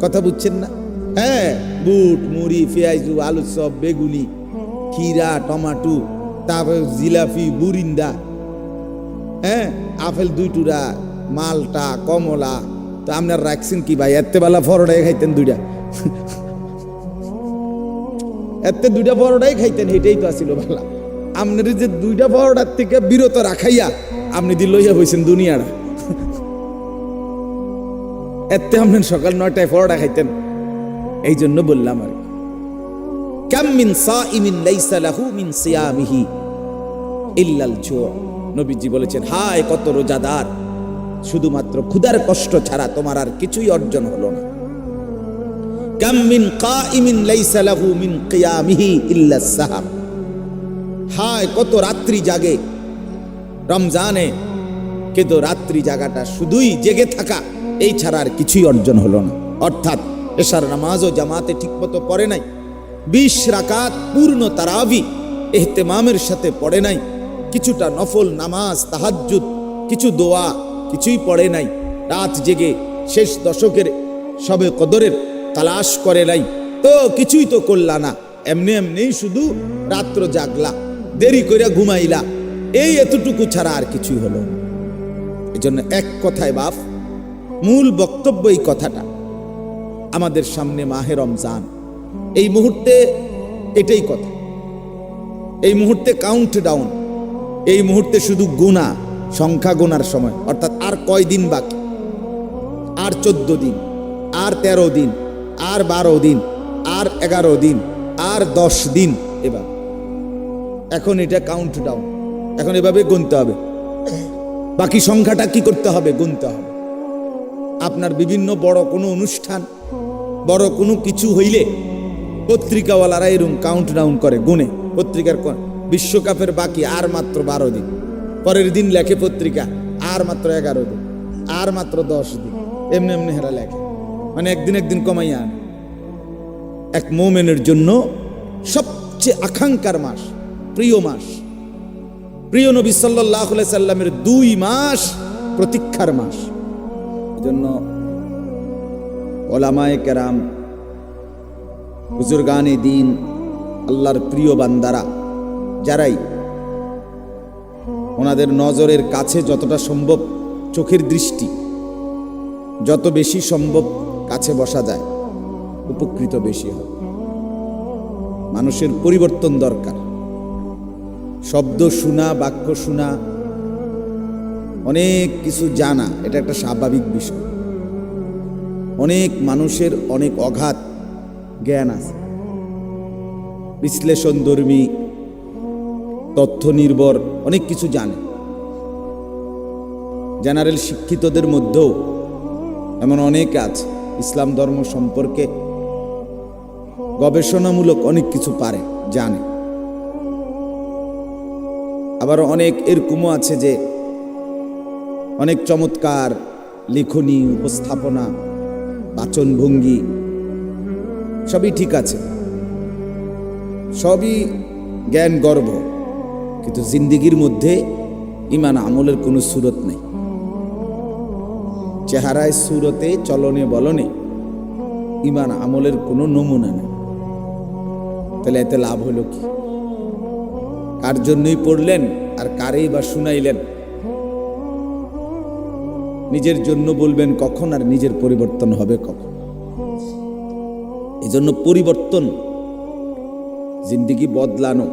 কথা বুঝছেন না? হ্যাঁ, বুট, মুড়ি, পেঁয়াজু, আলু চপ, বেগুনি, খিরা, টমাটো, তারপর জিলাপি, বুরিন্দা, হ্যাঁ, আপেল 2 টুরা, মালটা, কমলা। তো আপনার রাখছেন কি ভাই? এতে বেলা পরোটাই খাইতেন 2টা, এতে 2টা পরোটাই খাইতেন, এটাই তো আসিল ভালা। আপনার যে 2টা পরোটার থেকে বিরত রাখাইয়া আপনি দিল লইয়া হয়েছেন দুনিয়াটা। এতে আপনার সকাল 9টায় পরোটা খাইতেন। এই জন্য বললাম আর কাম মিন সাইমিন লাইসা লাহু মিন সিয়ামিহি ইল্লাল জু'। নবীজি বলেছেন, হায় কত রোজাদার, শুধুমাত্র ক্ষুধার কষ্ট ছাড়া তোমার আর কিছুই অর্জন হলো না। কাম মিন কাইমিন লাইসা লাহু মিন কিয়ামিহি ইল্লাস সাহার। হায় কত রাত্রি জাগে রমজানে, কিন্তু রাত্রি জাগাটা শুধুই জেগে থাকা, এই ছাড়া আর কিছুই অর্জন হলো না। অর্থাৎ এশার নামাজও জামাতে ঠিকমতো পড়ে নাই, 20 রাকাত পূর্ণ তারাবি ইহতিমামের সাথে পড়ে নাই, কিছুটা নফল নামাজ, তাহাজ্জুদ, কিছু দোয়া, কিছুই পড়ে নাই। রাত জেগে শেষ দশকের সবে কদরের তালাশ করে নাই, তো কিছুই তো করলা না। এমনি এমনি শুধু রাত্র জাগলা, দেরি করে ঘুমাইলা, এই এতটুকু ছাড়া আর কিছুই হলো। এই জন্য এক কথায় বাপ, মূল বক্তব্য এই কথাটা। আমাদের সামনে মাহে রমজান, এই মুহূর্তে এটাই কথা। এই মুহূর্তে কাউন্ট ডাউন, এই মুহূর্তে শুধু গুণা, সংখ্যা গোনার সময়। অর্থাৎ আর কয় দিন বাকি? আর 14 দিন, আর 13 দিন, আর 12 দিন, আর 11 দিন, আর 10 দিন। এবার এখন এটা কাউন্ট ডাউন, এখন এভাবে গুনতে হবে। বাকি সংখ্যাটা কি করতে হবে? গুনতে হবে। আপনার বিভিন্ন বড় কোনো অনুষ্ঠান, বড় কোনো কিছু হইলে পত্রিকাওয়ালারা এরকম কাউন্ট ডাউন করে, গুনে। পত্রিকার বিশ্বকাপের বাকি আর মাত্র 12 দিন, পরের দিন লেখে পত্রিকা আর মাত্র 11 দিন, আর মাত্র 10 দিন, এমনি এমনি হেরা লেখে, মানে একদিন একদিন কমাইয়া আনে। এক মোমেনের জন্য সবচেয়ে আকাঙ্ক্ষার মাস, প্রিয় মাস, প্রিয় নবী সাল্লাল্লাহু আলাইহি সাল্লামের 2 মাস প্রতীক্ষার মাস। জন্য ওলামায়ে কেরাম, বুজুর্গানে দ্বীন, আল্লাহর প্রিয় বান্দারা, যারাই ওনাদের নজরের কাছে যতটা সম্ভব, চোখের দৃষ্টি যত বেশি সম্ভব কাছে বসা যায়, উপকৃত বেশি হয়। মানুষের পরিবর্তন দরকার। শব্দ শোনা, বাক্য শোনা, অনেক কিছু জানা, এটা একটা স্বাভাবিক বিষয়। অনেক মানুষের অনেক অগাধ জ্ঞান আছে, বিশ্লেষণধর্মী, তথ্য নির্ভর অনেক কিছু জানে। জেনারেল শিক্ষিতদের মধ্যেও এমন অনেক আছে, ইসলাম ধর্ম সম্পর্কে গবেষণামূলক অনেক কিছু পারে, জানে। আবার অনেক এরকমও আছে যে অনেক চমৎকার লিখনী, উপস্থাপনা, বাচনভঙ্গি সবই ঠিক আছে, সবই জ্ঞান গর্ব, কিন্তু জিন্দিগির মধ্যে ইমান আমলের কোনো সুরত নেই। চেহারায়, সুরতে, চলনে বলনে ইমান আমলের কোনো নমুনা নেই। তাহলে এতে লাভ হলো কি? কার জন্যই পড়লেন আর কারেই বা শুনাইলেন? নিজের জন্য বলবেন কখন, আর নিজের পরিবর্তন হবে কখন? এই জন্য পরিবর্তন, জিন্দিগি বদলানো,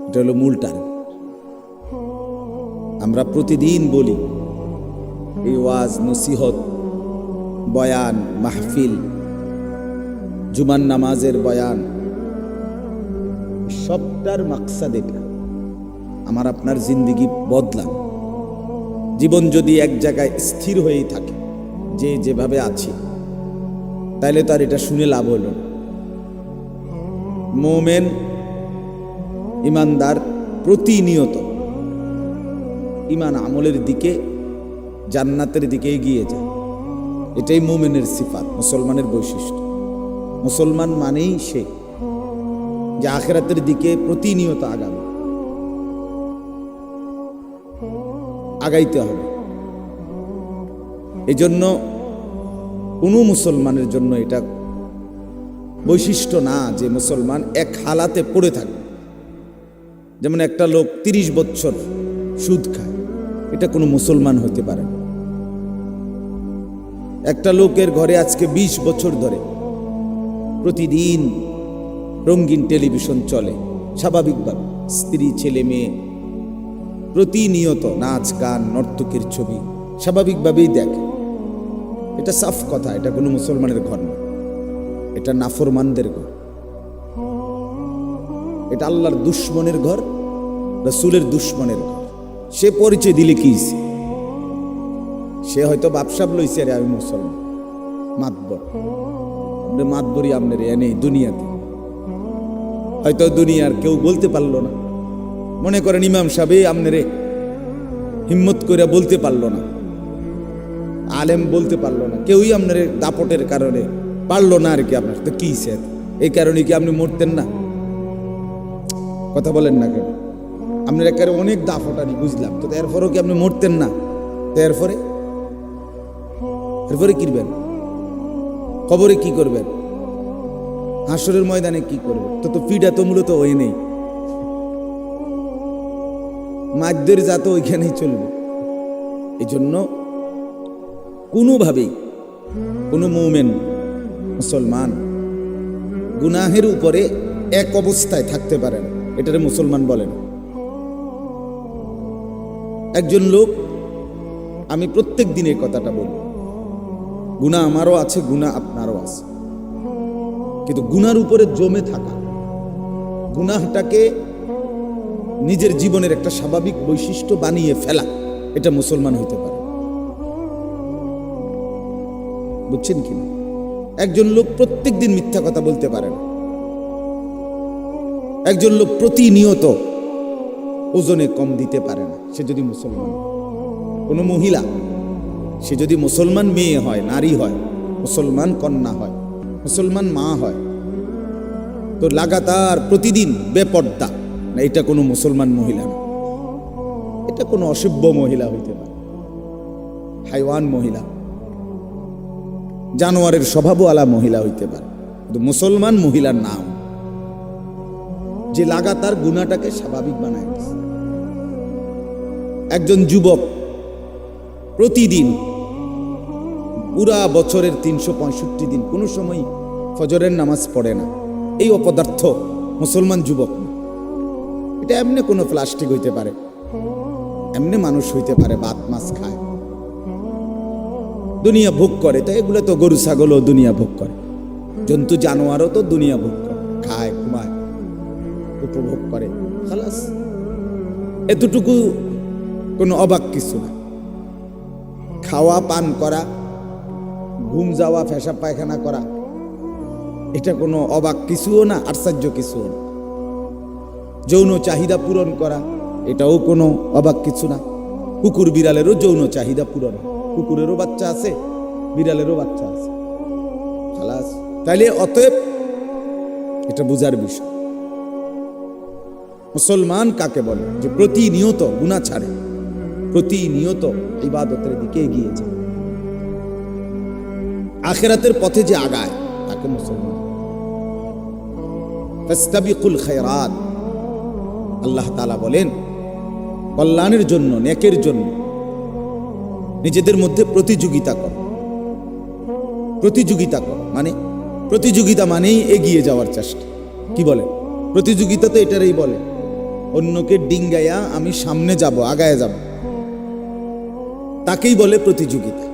এটা হলো মূল টার্গেট। আমরা প্রতিদিন বলি, এই ওয়াজ, নসিহত, বয়ান, মাহফিল, জুমার নামাজের বয়ান, সবটার মাকসাদ এটা, আমার আপনার জিন্দিগি বদলান। জীবন যদি এক জায়গায় স্থির হয়েই থাকে, যে যেভাবে আছি, তাইলে তো আর এটা শুনে লাভ হলো না। মোমেন, ইমানদার প্রতিনিয়ত ইমান আমলের দিকে, জান্নাতের দিকে এগিয়ে যায়। এটাই মোমেনের সিফাত, মুসলমানের বৈশিষ্ট্য। মুসলমান মানেই সে যে আখিরাতের দিকে প্রতিনিয়ত আগাবে, আগাইতে হবে। এই জন্য কোনো মুসলমানের জন্য এটা বৈশিষ্ট্য না যে মুসলমান এক হালাতে পড়ে থাকে। যেমন একটা লোক 30 বছর সুদ খায়, এটা কোনো মুসলমান হতে পারে না। একটা লোকের ঘরে আজকে 20 বছর ধরে প্রতিদিন রঙিন টেলিভিশন চলে, স্বাভাবিকভাবে স্ত্রী ছেলে মেয়ে প্রতিনিয়ত নাচ গান নর্তকীর ছবি স্বাভাবিকভাবেই দেখে, এটা সাফ কথা, এটা কোনো মুসলমানের ঘর না, এটা নাফরমানদের ঘর, এটা আল্লাহর দুশ্মনের ঘর, রাসূলের দুশ্মনের ঘর। সে পরিচয় দিলে কি, সে হয়তো বাপসাপ লইছে, রে আমি মুসলমান মাতবর, মাতবরি আপনার এনে দুনিয়াতে হয়তো দুনিয়ার কেউ বলতে পারলো না। মনে করেন ইমাম সাহেব আপনারে হিম্মত করে বলতে পারলো না, আলেম বলতে পারলো না, কেউই আপনার দাপটের কারণে পারলো না আর কি। আপনার তো কি সে, এই কারণে কি আপনি মরতেন না? কথা বলেন না কেন? আপনার একেবারে অনেক দাপট আমি বুঝলাম, তো এরপরেও কি আপনি মরতেন না? তো এরপরে কি করবেন? কবরে কি করবেন? হাসরের ময়দানে কি করবেন? তো পিডা তো মূলত ওই নেই, মাদ্যের জাত ওইখানেই চলবে। এই জন্য কোনোভাবেই কোনো মুমিন মুসলমান গুনাহের উপরে এক অবস্থায় থাকতে পারে না, এটারে মুসলমান বলেন। একজন লোক, আমি প্রত্যেক দিনের কথাটা বলি, গুনাহ আমারও আছে, গুনাহ আপনারও আছে, কিন্তু গুনার উপরে জমে থাকা, গুনাহটাকে নিজের জীবনের একটা স্বাভাবিক বৈশিষ্ট্য বানিয়ে ফেলা, এটা মুসলমান হইতে পারে। বুঝছেন কিনা? একজন লোক প্রত্যেক দিন মিথ্যা কথা বলতে পারে না, একজন লোক প্রতিনিয়ত ওজনে কম দিতে পারে না, সে যদি মুসলমান। কোনো মহিলা, সে যদি মুসলমান মেয়ে হয়, নারী হয়, মুসলমান কন্যা হয়, মুসলমান মা হয়, তো লাগাতার প্রতিদিন বেপর্দা না, এটা কোনো মুসলমান মহিলা না, এটা কোনো অসভ্য মহিলা হইতে পারে, হাইওয়ান মহিলা, জানোয়ারের স্বভাবওয়ালা মহিলা হইতে পারে, কিন্তু মুসলমান মহিলার নাম যে লাগাতার গুনাহটাকে স্বাভাবিক বানায় দিচ্ছে। একজন যুবক প্রতিদিন পুরা বছরের 365 দিন কোনো সময় ফজরের নামাজ পড়ে না, এই অপদার্থ মুসলমান যুবক না। এটা এমনি কোনো প্লাস্টিক হইতে পারে, এমনি মানুষ হইতে পারে, ভাত মাছ খায়, দুনিয়া ভোগ করে, তো এগুলো তো গরু ছাগলও দুনিয়া ভোগ করে, জন্তু জানোয়ারও তো দুনিয়া ভোগ করে, খায়, ঘুমায়, উপভোগ করে, খালাস। এতটুকু কোনো অবাক কিছু না। খাওয়া পান করা, ঘুম যাওয়া, পেশাব পায়খানা করা, এটা কোনো অবাক কিছুও না, আশ্চর্য কিছুও না। যৌন চাহিদা পূরণ করা, এটাও কোনো অবাক কিছু না। কুকুর বিড়ালেরও যৌন চাহিদা পূরণ, কুকুরেরও বাচ্চা আছে, বিড়ালেরও বাচ্চা আছে, খালাস। তাইলে অতএব এটা বুঝার বিষয়, মুসলমান কাকে বলে? যে প্রতিনিয়ত গুনাহ ছাড়ে, প্রতিনিয়ত ইবাদতের দিকে এগিয়ে যায়, আখিরাতের পথে যে আগায়, তাকে মুসলমান। ফাস্তাবিকুল খায়রাত, আল্লাহ তাআলা বলেন কল্যাণের জন্য, নেকের জন্য নিজেদের মধ্যে প্রতিযোগিতা করো। প্রতিযোগিতা করো মানে, প্রতিযোগিতা মানেই এগিয়ে যাওয়ার চেষ্টা। কি বলে? প্রতিযোগিতা তো এটারই বলে, অন্যকে ডিঙ্গাইয়া আমি সামনে যাব, আগায় যাব, তাকেই বলে প্রতিযোগিতা।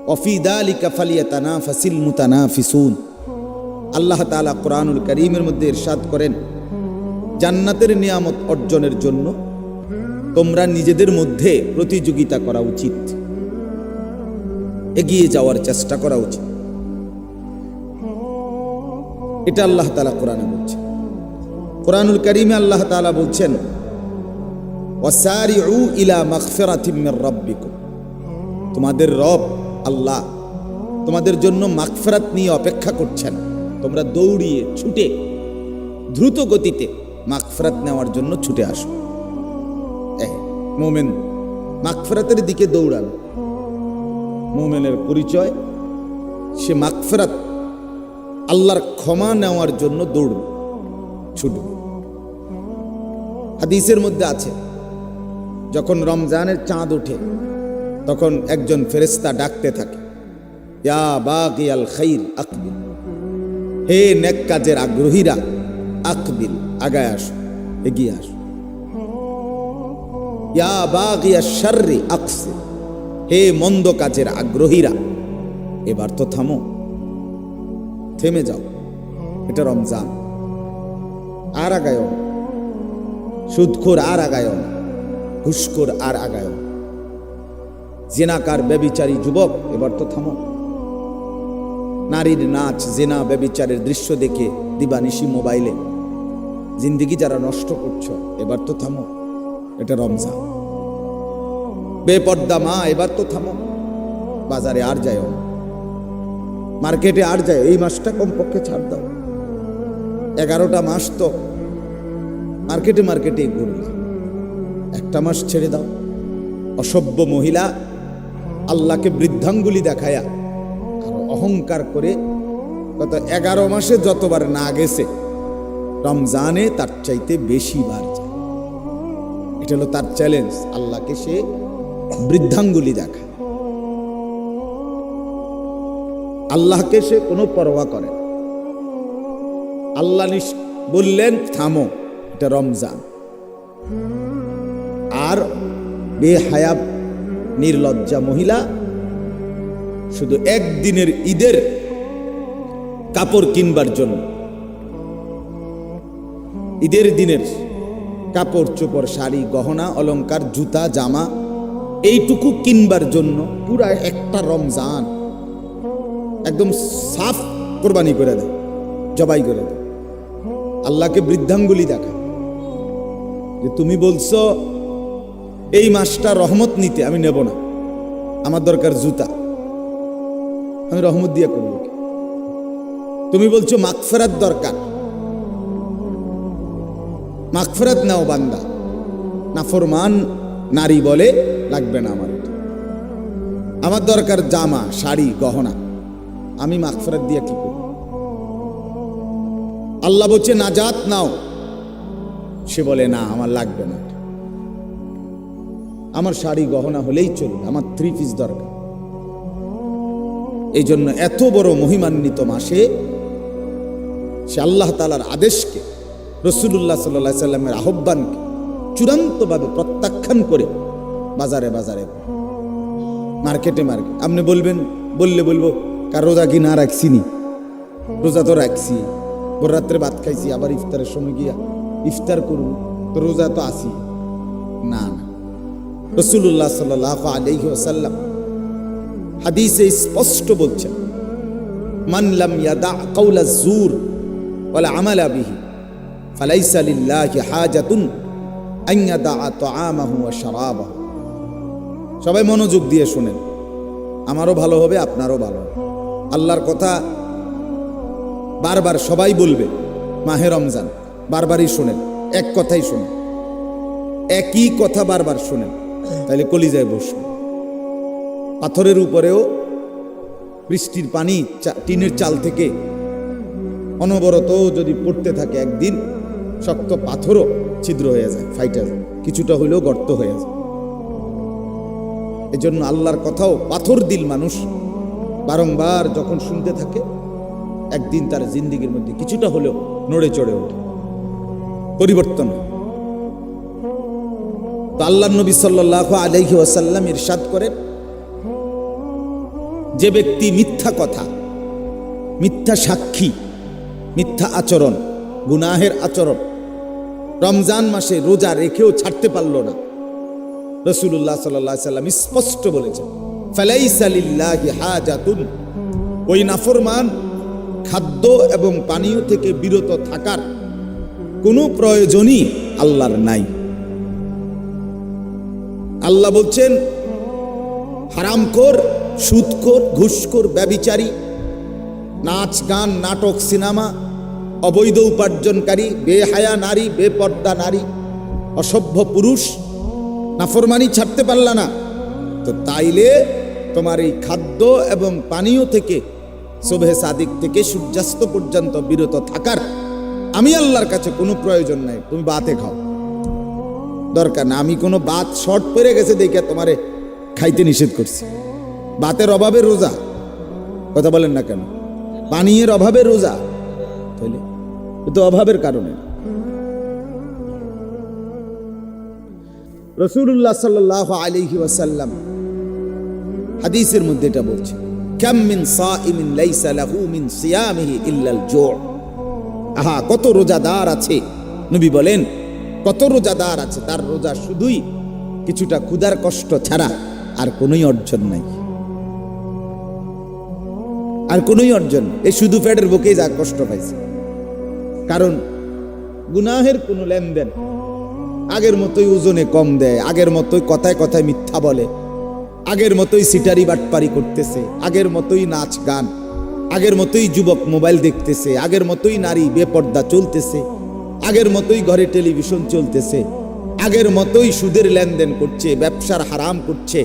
ওয়াফি যালিকা ফালিয়াতানাফাসিল মুতানাফিসুন, আল্লাহ তাআলা কোরআনুল কারীমের মধ্যে ইরশাদ করেন, জান্নাতের নিয়ামত অর্জনের জন্য তোমরা নিজেদের মধ্যে প্রতিযোগিতা করা উচিত, এগিয়ে যাওয়ার চেষ্টা করা উচিত। এটা আল্লাহ তাআলা কোরআনে বলছেন। কোরআনুল কারীমে আল্লাহ তাআলা বলছেন, ওয়াসারিউ ইলা মাগফিরাতিম মির রাব্বিকুম, তোমাদের রব আল্লাহ তোমাদের জন্য মাগফিরাত নিয়ে অপেক্ষা করছেন। তোমরা দৌড়িয়ে ছুটে দ্রুত গতিতে মাগফিরাত নেওয়ার জন্য ছুটে আসো। মুমিন মাগফিরাতের দিকে দৌড়ান, মুমিনের পরিচয়, সে মাগফিরাত আল্লাহর ক্ষমা নেওয়ার জন্য দৌড়বে, ছুটবে। হাদিসের মধ্যে আছে, যখন রমজানের চাঁদ ওঠে তখন একজন ফেরেশতা ডাকতে থাকে, ইয়া বাগিয়াল খাইর আকবিল, হে নেক কাজের আগ্রহীরা, আকবিল, আগায় আসো, এগিয়ে আসো। ইয়া বাগিয়াশ শাররি আকসির, হে মন্দ কাজের আগ্রহীরা, এবার তো থামো, থেমে যাও, এটা রমজান। আর আগায় না, সুদখোর আর আগায় না, ঘুষখোর আর আগায় না, জিনাকার ব্যভিচারী যুবক, এবার তো থামো। নারীর নাচ, জিনা, ব্যভিচারের দৃশ্য দেখে দিবানিশি মোবাইলে জিন্দিগি যারা নষ্ট করছো, এবার তো থামো, এটা রমজান। বেপর্দা মা, এবার তো থামো, বাজারে আর যায় না, মার্কেটে আর যায়, এই মাসটা কমপক্ষে ছাড় দাও। 11টা মাস তো মার্কেটে মার্কেটে ঘুরলা, একটা মাস ছেড়ে দাও। অসভ্য মহিলা আল্লাহকে বৃদ্ধাঙ্গুলি দেখায়া আর অহংকার করে গত 11 মাসে যতবার না গেছে, রমজানে তার চাইতে বেশি বার যায়। এটা হলো তার চ্যালেঞ্জ, আল্লাহকে সে বৃদ্ধাঙ্গুলি দেখায়, আল্লাহকে সে কোনো পরোয়া করে না। আল্লাহ বললেন থামো, এটা রমজান। আর বেহায়া নির্লজ্জা মহিলা শুধু একদিনের ঈদের কাপড় কিনবার জন্য, ঈদের দিনের কাপড় চোপড়, শাড়ি, গহনা, অলংকার, জুতা, জামা, এইটুকু কিনবার জন্য পুরা একটা রমজান একদম সাফ কোরবানি করে দেয়, জবাই করে দেয়। আল্লাহকে বৃদ্ধাঙ্গুলি দেখা যে তুমি বলছো এই মাসটা রহমত নিতে, আমি নেব না, আমার দরকার জুতা, আমি রহমত দিয়ে করব। তুমি বলছো মাগফিরাত দরকার, মাগফিরাত নাও বান্দা, নাফরমান নারী বলে লাগবে না আমার, আমার দরকার জামা, শাড়ি, গহনা, আমি মাগফিরাত দিয়ে কি করব? আল্লাহ বলছে নাজাত নাও, সে বলে না আমার লাগবে না, আমার শাড়ি গহনা হলেই চলবে, আমার 3 পিস দরকার। এই জন্য এত বড় মহিমান্বিত মাসে সে আল্লাহ তাআলার আদেশকে, রাসূলুল্লাহ সাল্লাল্লাহু আলাইহি সাল্লামের আহ্বানকে চূড়ান্তভাবে প্রত্যাখ্যান করে বাজারে বাজারে, মার্কেটে মার্কেট, আপনি বলবেন, বলবো কার রোজা কি না রাখছি নি? রোজা তো রাখছি, ভোর রাত্রে ভাত খাইছি, আবার ইফতারের সময় গিয়া ইফতার করব, তো রোজা তো আসি না। রাসূলুল্লাহ সাল্লাল্লাহু আলাইহি ওয়াসাল্লাম হাদিসে স্পষ্ট বলছেন, মান লাম ইয়াদা কাওলা যুর ওয়াল আমালা বিহি ফালাইসা লিল্লাহি হাজাতুন আন ইয়াদা তাআমাহু ওয়া শারাবাহু। সবাই মনোযোগ দিয়ে শুনেন, আমারও ভালো হবে, আপনারও ভালো হবে। আল্লাহর কথা বারবার সবাই বলবে, মাহে রমজান বারবারই শোনেন, এক কথাই শোনেন, একই কথা বারবার শোনেন, তাহলে কলিজায় বসবে। পাথরের উপরেও বৃষ্টির পানি টিনের চাল থেকে অনবরত যদি পড়তে থাকে, একদিন শক্ত পাথরও ছিদ্র হয়ে যায়, ফাইটা যায়, কিছুটা হইলেও গর্ত হয়ে যায়। এজন্য আল্লাহর কথাও পাথর দিল মানুষ বারংবার যখন শুনতে থাকে, একদিন তার জিন্দিগির মধ্যে কিছুটা হলেও নড়ে চড়ে ওঠে, পরিবর্তন। তো আল্লাহর নবী সাল্লাল্লাহু আলাইহি ওয়াসাল্লাম ইরশাদ করেন, যে ব্যক্তি মিথ্যা কথা, মিথ্যা সাক্ষী, মিথ্যা আচরণ, গুনাহের আচরণ রমজান মাসে রোজা রেখেও ছাড়তে পারল না, রাসূলুল্লাহ সাল্লাল্লাহু আলাইহি সাল্লাম স্পষ্ট বলেছেন, ফালাইসা লিল্লাহি হাজাতুন, ওই নাফরমান খাদ্য এবং পানীয় থেকে বিরত থাকার কোনো প্রয়োজনই আল্লাহর নাই। আল্লাহ বলছেন, হারামখোর, সুদখোর, ঘুষখোর, ব্যভিচারী, নাচ গান, নাটক, সিনেমা, অবৈধ উপার্জনকারী, বেহায়া নারী, বেপর্দা নারী, অসভ্য পুরুষ, নাফরমানি ছাড়তে পারল না, তো তাইলে তোমার এই খাদ্য এবং পানীয় থেকে সুবহে সাদিক থেকে সূর্যাস্ত পর্যন্ত বিরত থাকার আমি আল্লাহর কাছে কোনো প্রয়োজন নাই। তুমি বাতে খাও, দরকার না। আমি কোনো বাত শর্ট পড়ে গেছে দেখে তোমারে খাইতে নিষেধ করছি। বাতের অভাবে রোজা, কথা বলেন না কেন? পানীয়ের অভাবে রোজা, তাহলে তো অভাবের কারণে। রাসূলুল্লাহ সাল্লাল্লাহু আলাইহি ওয়াসাল্লাম হাদিসের মধ্যে এটা বলছে, কাম মিন সাইমিন লাইসা লাহু মিন সিয়ামিহি ইল্লাল জু'। আহা, কত রোজাদার আছে, নবী বলেন কত রোজাদার আছে, তার রোজা শুধুই কিছুটা ক্ষুধার কষ্ট ছাড়া আর কোনোই অর্জন নাই, আর কোনোই অর্জন। এই শুধু পেটের বুকেই যা কষ্ট পাইছে, কারণ গুনাহের কোনো লেনদেন, আগের মতোই ওজনে কম দেয়, আগের মতোই কথায় কথায় মিথ্যা বলে, আগের মতোই সিটারি বাটপারি করতেছে, আগের মতোই নাচ গান, আগের মতোই যুবক মোবাইল দেখতেছে, আগের মতোই নারী বেপর্দা চলতেছে, আগের মতোই ঘরে টেলিভিশন চলতেছে, আগের মতোই সুদের লেনদেন করছে, ব্যবসার হারাম করছে,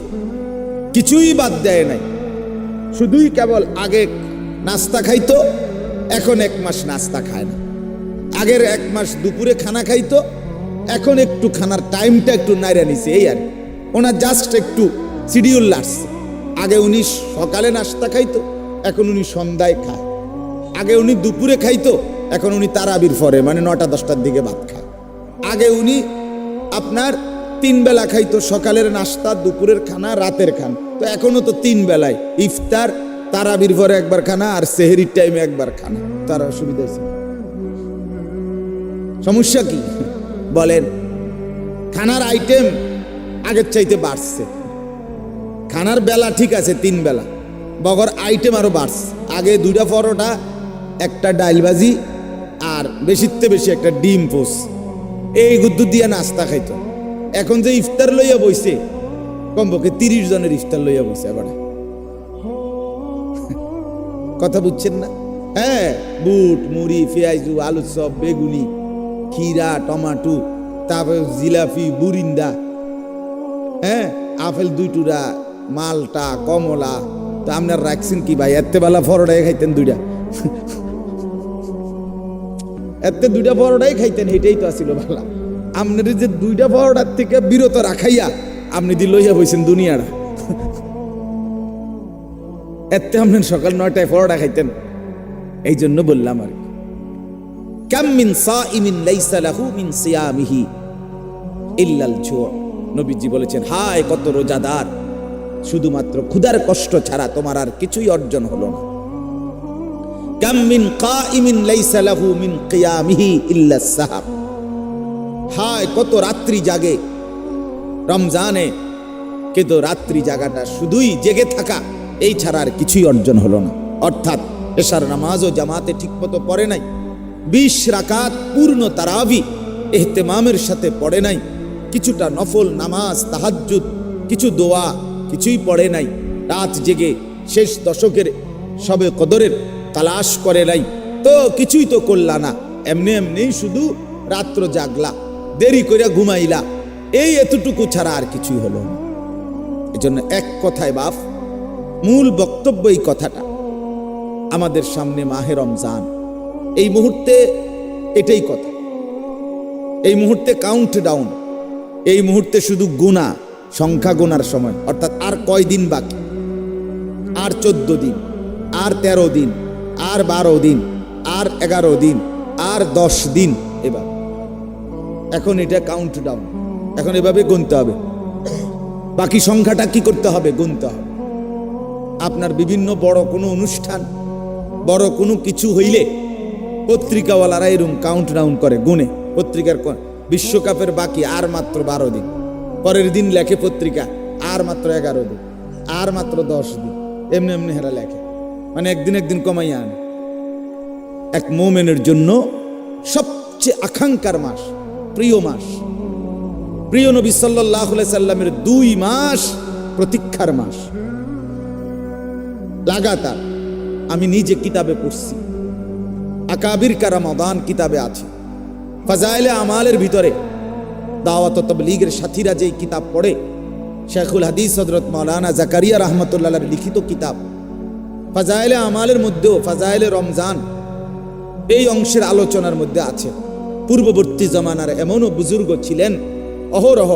কিছুই বাদ দেয় নাই। শুধুই কেবল আগে নাস্তা খাইতো, এখন 1 মাস নাস্তা খায় না। আগের 1 মাস দুপুরে খানা খাইতো, এখন একটু খানার টাইমটা একটু নাইরা নিছে, এই আর ওনার জাস্ট একটু শিডিউল লাগছে। আগে উনি সকালে নাস্তা খাইতো, এখন উনি সন্ধ্যায় খায়। আগে উনি দুপুরে খাইতো, এখন উনি তারাবির পরে মানে 9টা-10টার দিকে ভাত খায়। আগে উনি আপনার 3 বেলা খাইতো, সকালের নাস্তা, দুপুরের খানা, রাতের খানা। তো এখনো তো 3 বেলায়, ইফতার, তারাবির পরে একবার খানা আর সেহরির টাইমে একবার খানা। তার অসুবিধা আছে? সমস্যা কি বলেন? খানার আইটেম আগের চাইতে বাড়ছে, খানার বেলা ঠিক আছে 3 বেলা, বগর আইটেম আরো বাড়ছে। আগে 2টা পরোটা, একটা ডাইল ভাজি আর বেশিতে বেশি একটা ডিম পোস, এই গুদ্দু দিয়া নাস্তা খাইতো। এখন যে ইফতার লইয়া বইছে, কমপক্ষে 30 জনের ইফতার লইয়া বইছে। এবার কথা বুঝছেন না? হ্যাঁ, বুট, মুড়ি, পেঁয়াজু, আলু চপ, বেগুনি, খিরা, টমাটো, তারপরে জিলাপি, বুরিন্দা, হ্যাঁ, আপেল 2 টুরা, মালটা, কমলা। তো আপনার রাখছেন কি ভাই? এতে বেলা পরোটাই খাইতেন 2টা, এতে 2টা পরোটাই খাইতেন, এটাই তো আসিল ভালা। আপনার যে 2টা পরোটার থেকে বিরত রাখাইয়া আপনি দি লইয়া বইছেন দুনিয়াটা। এতে আপনার সকাল 9টায় পরোটা খাইতেন। এই জন্য বললাম আর কি, কাম মিন সাইমিন লাইসা লাহু মিন সিয়ামিহি ইল্লাল জু'। নবীজি বলেছেন, হায় কত রোজাদার, শুধুমাত্র ক্ষুধার কষ্ট ছাড়া তোমার আর কিছুই অর্জন হলো না। কাম মিন কাইমিন লাইসা লাহু মিন কিয়ামিহি ইল্লাস সাহাব। হায় কত রাত্রি জাগে রমজানে, কিন্তু রাত্রি জাগাটা শুধুই জেগে থাকা, এই ছাড়া আর কিছুই অর্জন হলো না। অর্থাৎ এশার নামাজও জামাতে ঠিকমতো পড়ে নাই, 20 রাকাত পূর্ণ তারাবি ইহতিমামের সাথে পড়ে নাই, কিছুটা নফল নামাজ, তাহাজ্জুদ, কিছু দোয়া কিছুই পড়ে নাই, রাত জেগে শেষ দশকের সবে কদরের তালাশ করে নাই, তো কিছুই তো করলা না, এমনি এমনি শুধু রাত্র জাগলা, দেরি করে ঘুমাইলা, এই এতটুকু ছাড়া আর কিছুই হলো না। এজন্য এক কথায় বাপ, মূল বক্তব্য এই কথাটা, আমাদের সামনে মাহে রমজান, এই মুহূর্তে এটাই কথা, এই মুহূর্তে কাউন্ট ডাউন, এই মুহূর্তে শুধু গুণা, সংখ্যা গোনার সময়। অর্থাৎ আর কয়দিন বাকি? আর 14 দিন, আর 13 দিন, আর 12 দিন, আর 11 দিন, আর 10 দিন। এবার এখন এটা কাউন্ট ডাউন, এখন এভাবে গুনতে হবে। বাকি সংখ্যাটা কি করতে হবে? গুনতে হবে। আপনার বিভিন্ন বড় কোনো অনুষ্ঠান, বড় কোনো কিছু হইলে পত্রিকাওয়ালারা এরকম কাউন্ট ডাউন করে, গুনে। পত্রিকার বিশ্বকাপের বাকি আর মাত্র 12 দিন, পরের দিন লেখে পত্রিকা আর মাত্র 11 দিন, আর মাত্র 10 দিন, এমনি এমনি হেরা লেখে, মানে একদিন কমাইয়া আনে। এক মোমেনের জন্য সবচেয়ে আকাঙ্ক্ষার মাস, প্রিয় মাস, প্রিয় নবী সাল্লাল্লাহু আলাইহি সাল্লামের 2 মাস প্রতীক্ষার মাস। লাগাতার আমি নিজে কিতাবে পড়ছি, আকাবির কা রমাদান কিতাবে আছে, ফাজাইলে আমালের ভিতরে দাওয়াত ও তাবলীগের সাথীরা যেই কিতাব পড়ে, শেখুল হাদিস হযরত মাওলানা জাকারিয়া রাহমাতুল্লাহ আলাইহির লিখিত কিতাব ফাজাইলে আমালের মধ্যেও ফাজাইলে রমজান এই অংশের আলোচনার মধ্যে আছে। পূর্ববর্তী জমানার এমনও বুজুর্গ ছিলেন অহরহ,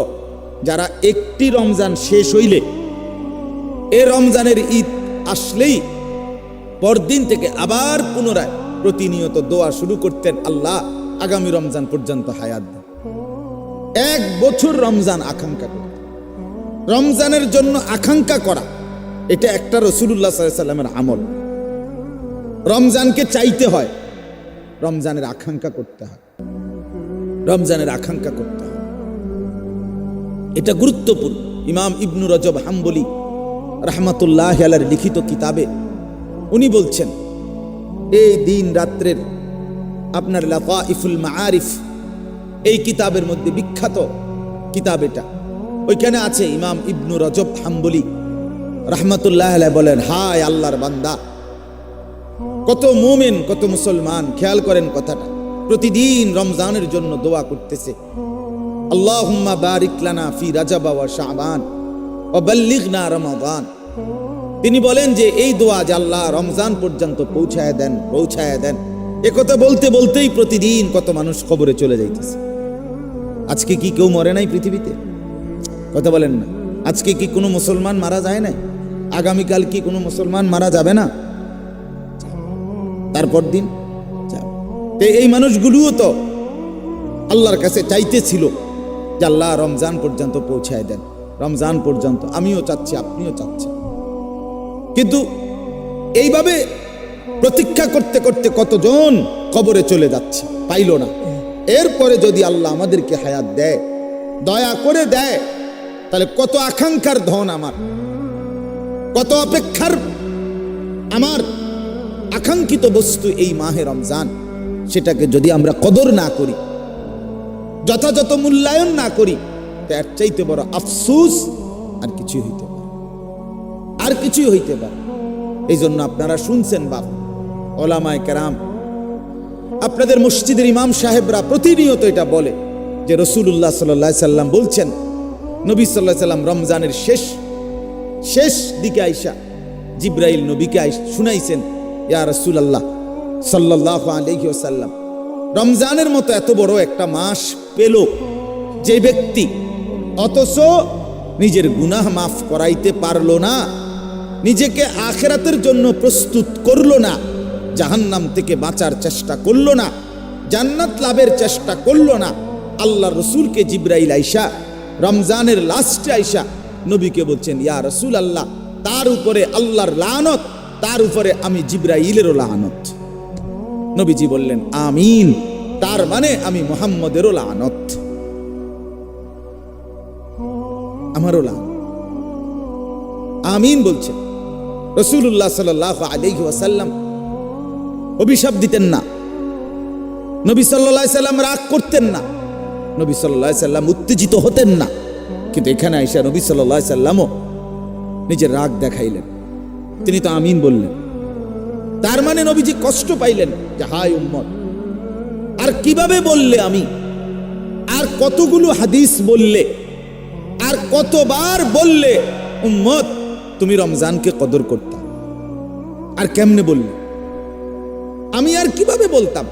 যারা একটি রমজান শেষ হইলে এ রমজানের ঈদ আসলেই পরদিন থেকে আবার পুনরায় প্রতিনিয়ত দোয়া শুরু করতেন, আল্লাহ আগামী রমজান পর্যন্ত হায়াত দেন। 1 বছর রমজান আকাঙ্ক্ষা করতেন। রমজানের জন্য আকাঙ্ক্ষা করা এটা একটা রাসূলুল্লাহ সাল্লাল্লাহু আলাইহি সাল্লামের আমল। রমজানকে চাইতে হয়, রমজানের আকাঙ্ক্ষা করতে হয়, রমজানের আকাঙ্ক্ষা করতে হয়, এটা গুরুত্বপূর্ণ। ইমাম ইবনু রজব হাম্বলি রাহমাতুল্লাহি আলাইহির লিখিত কিতাবে উনি বলছেন, এই দিন রাত্রের আপনার লাতাইফুল মাআরিফ এই কিতাবের মধ্যে বিখ্যাত কিতাব এটা, ওইখানে আছে ইমাম ইবনু রজব হাম্বলি রাহমাতুল্লাহি আলাইহি বলেন, হায় আল্লাহর বান্দা, কত মুমিন কত মুসলমান, খেয়াল করেন কথাটা, প্রতিদিন রমজানের জন্য দোয়া করতেছে, আল্লাহুম্মা বারিক লানা ফি রাজাব ওয়া শাবান ওয়া বাল্লিগনা রমাদান। তিনি বলেন যে এই দোয়া যে আল্লাহ রমজান পর্যন্ত পৌঁছায় দেন, পৌঁছায় দেন, একথা বলতে বলতেই প্রতিদিন কত মানুষ খবরে চলে যাইতেছে। আজকে কি কেউ মরে নাই পৃথিবীতে? কথা বলেন না। আজকে কি কোনো মুসলমান মারা যায় না? আগামীকাল কি কোনো মুসলমান মারা যাবে না? তারপর দিন এই মানুষগুলোও তো আল্লাহর কাছে চাইতেছিল যে আল্লাহ রমজান পর্যন্ত পৌঁছায় দেন, রমজান পর্যন্ত। আমিও চাচ্ছি, আপনিও চাচ্ছেন, কিন্তু এইভাবে প্রতীক্ষা করতে করতে কতজন কবরে চলে যাচ্ছে, পাইল না। এরপরে যদি আল্লাহ আমাদেরকে হায়াত দেয়, দয়া করে দেয়, তাহলে কত আকাঙ্ক্ষার ধন আমার, কত অপেক্ষার আমার আকাঙ্ক্ষিত বস্তু এই মাহে রমজান, সেটাকে যদি আমরা কদর না করি, যথাযথ মূল্যায়ন না করি, তার চাইতে বড় আফসোস আর কিছুই হইতে পারে, আর কিছুই হইতে পারে। এই জন্য আপনারা শুনছেন বাপ ওলামায়ে কেরাম, আপনাদের মসজিদের ইমাম সাহেবরা প্রতিনিয়ত এটা বলে যে রাসূলুল্লাহ সাল্লাল্লাহু আলাইহি সাল্লাম বলছেন, নবী সাল্লাল্লাহু আলাইহি সাল্লাম রমজানের শেষ দিকে আইসা জিবরাইল নবীকে শুনাইছেন, ইয়া রাসূলুল্লাহ সাল্লাল্লাহু আলাইহি ওয়াসাল্লাম, রমজানের মতো এত বড় একটা মাস পেল যে ব্যক্তি, অথচ নিজের গুনাহ মাফ করাইতে পারলো না, নিজেকে আখিরাতের জন্য প্রস্তুত করলো না, জাহান্নাম থেকে বাঁচার চেষ্টা করলো না, জান্নাত লাভের চেষ্টা করলো না। আল্লাহর রাসূলকে জিবরাইল আইসা রমজানের লাস্টে আইসা নবীকে বলছেন, ইয়া রাসূলুল্লাহ, তার উপরে আল্লাহর লানত, তার উপরে আমি জিবরাইলেরও লানত। নবীজি বললেন, আমিন, তার মানে আমি মুহাম্মদেরও লানত, আমারও লানত। আমিন বলছেন। রাসূলুল্লাহ সাল্লাল্লাহু আলাইহি ওয়াসাল্লাম অভিশাপ দিতেন না, নবী সাল্লাল্লাহু আলাইহি সাল্লাম রাগ করতেন না, নবী সাল্লাল্লাহু আলাইহি সাল্লাম উত্তেজিত হতেন না। কিন্তু এখানে আয়েশা নবী সাল্লাল্লাহু আলাইহি সাল্লামও নিজের রাগ দেখাইলেন, তিনি তো আমিন বললেন। তার মানে নবীজি কষ্ট পাইলেন যে হায় উম্মত, আর কিভাবে বললে আমি, আর কতগুলো হাদিস বললে, আর কতবার বললে উম্মত তুমি রমজানকে কদর করতা, আর কেমনে বললে, আমি আর কিভাবে বলতাম,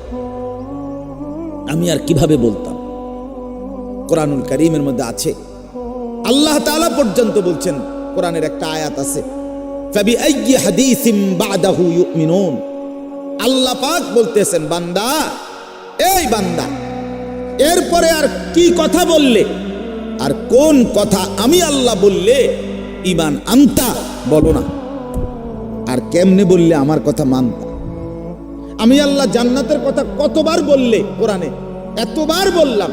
আমি আর কিভাবে বলতাম। কোরআনুল কারীমের মধ্যে আছে, আল্লাহ তাআলা পর্যন্ত বলছেন, কোরআনের একটা আয়াত আছে, ফাবিআইয়ি হাদিসিম বাদাহু ইউমিনুন। আল্লাহ পাক বলতেছেন, বান্দা, এই বান্দা, এরপরে আর কি কথা বললে, আর কোন কথা আমি আল্লাহ বললে ঈমান আনতা, বলো না, আর কেমনে বললে আমার কথা মানতা। আমি আল্লাহ জান্নাতের কথা কতবার বললে কোরআনে, এতবার বললাম,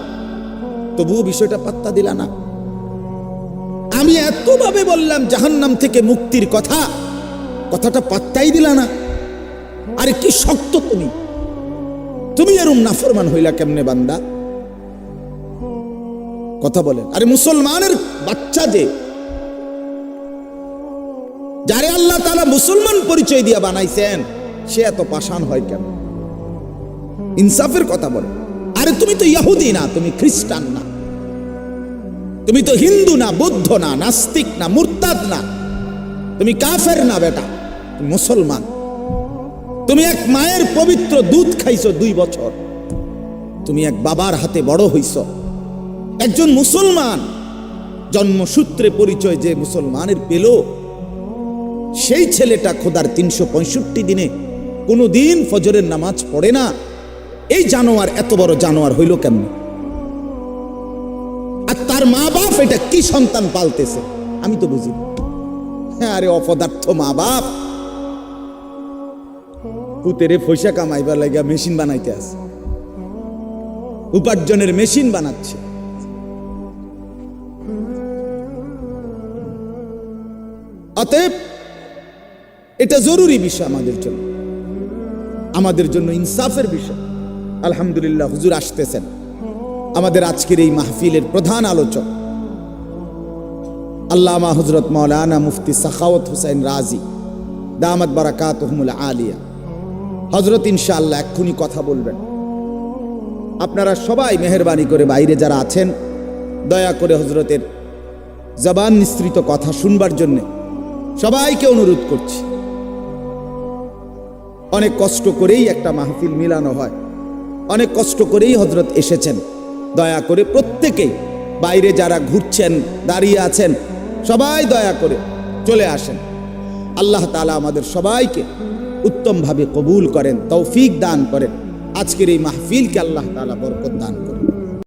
তবুও বিষয়টা পাত্তা দিলা না। আমি এতভাবে বললাম জাহান্নাম থেকে মুক্তির কথা, কথাটা পাত্তাই দিলা না। আরে কি শক্ত তুমি এরম নাফরমান হইলা কেমনে বান্দা? কথা বলেন। আরে মুসলমানের বাচ্চা যে, যারে আল্লাহ তাআলা মুসলমান পরিচয় দিয়া বানাইছেন, সে এত পাষাণ হয় কেন? ইনসাফের কথা বলে। আরে তুমি তো ইহুদি না, তুমি খ্রিস্টান না, তুমি তো হিন্দু না, বৌদ্ধ না, নাস্তিক না, মুরতাদ না, তুমি কাফের না বেটা, তুমি মুসলমান। তুমি এক মায়ের পবিত্র দুধ খাইছো 2 বছর, তুমি এক বাবার হাতে বড় হইছ, একজন মুসলমান। জন্মসূত্রে পরিচয় যে মুসলমানের পেল, সেই ছেলেটা খোদার 365 দিনে কোনো দিন ফজরের নামাজ পড়ে না। এই জানোয়ার এত বড় জানোয়ার হইল কেমন? আর তার মা বাপ এটা কি সন্তান পালতেছে আমি তো বুঝি। হ্যাঁ, আরে অপদার্থ মা বাপ পুতেরে পয়সা কামাইবার লাগিয়া মেশিন বানাইতে আছে, উপার্জনের মেশিন বানাচ্ছে। অতএব এটা জরুরি বিষয় আমাদের জন্য ইনসাফের বিষয়। আলহামদুলিল্লাহ, হুজুর আসতেছেন। আমাদের আজকের এই মাহফিলের প্রধান আলোচক আল্লামা হযরত মাওলানা মুফতি সাখাওয়াত হোসেন রাজি দামাত বারাকাতুহুমুল আলিয়া। হযরত ইনশাআল্লাহ এক্ষুনি কথা বলবেন। আপনারা সবাই মেহেরবানি করে বাইরে যারা আছেন, দয়া করে হযরতের জবান নিঃসৃত কথা শুনবার জন্য সবাইকে অনুরোধ করছি। অনেক কষ্ট করেই একটা মাহফিল মিলানো হয়, অনেক কষ্ট করেই হযরত এসেছেন। দয়া করে প্রত্যেকেই বাইরে যারা ঘুরছেন, দাঁড়িয়ে আছেন, সবাই দয়া করে চলে আসেন। আল্লাহ তাআলা আমাদের সবাইকে উত্তমভাবে কবুল করেন, তৌফিক দান করেন। আজকের এই মাহফিলকে আল্লাহ তাআলা বরকত দান করেন।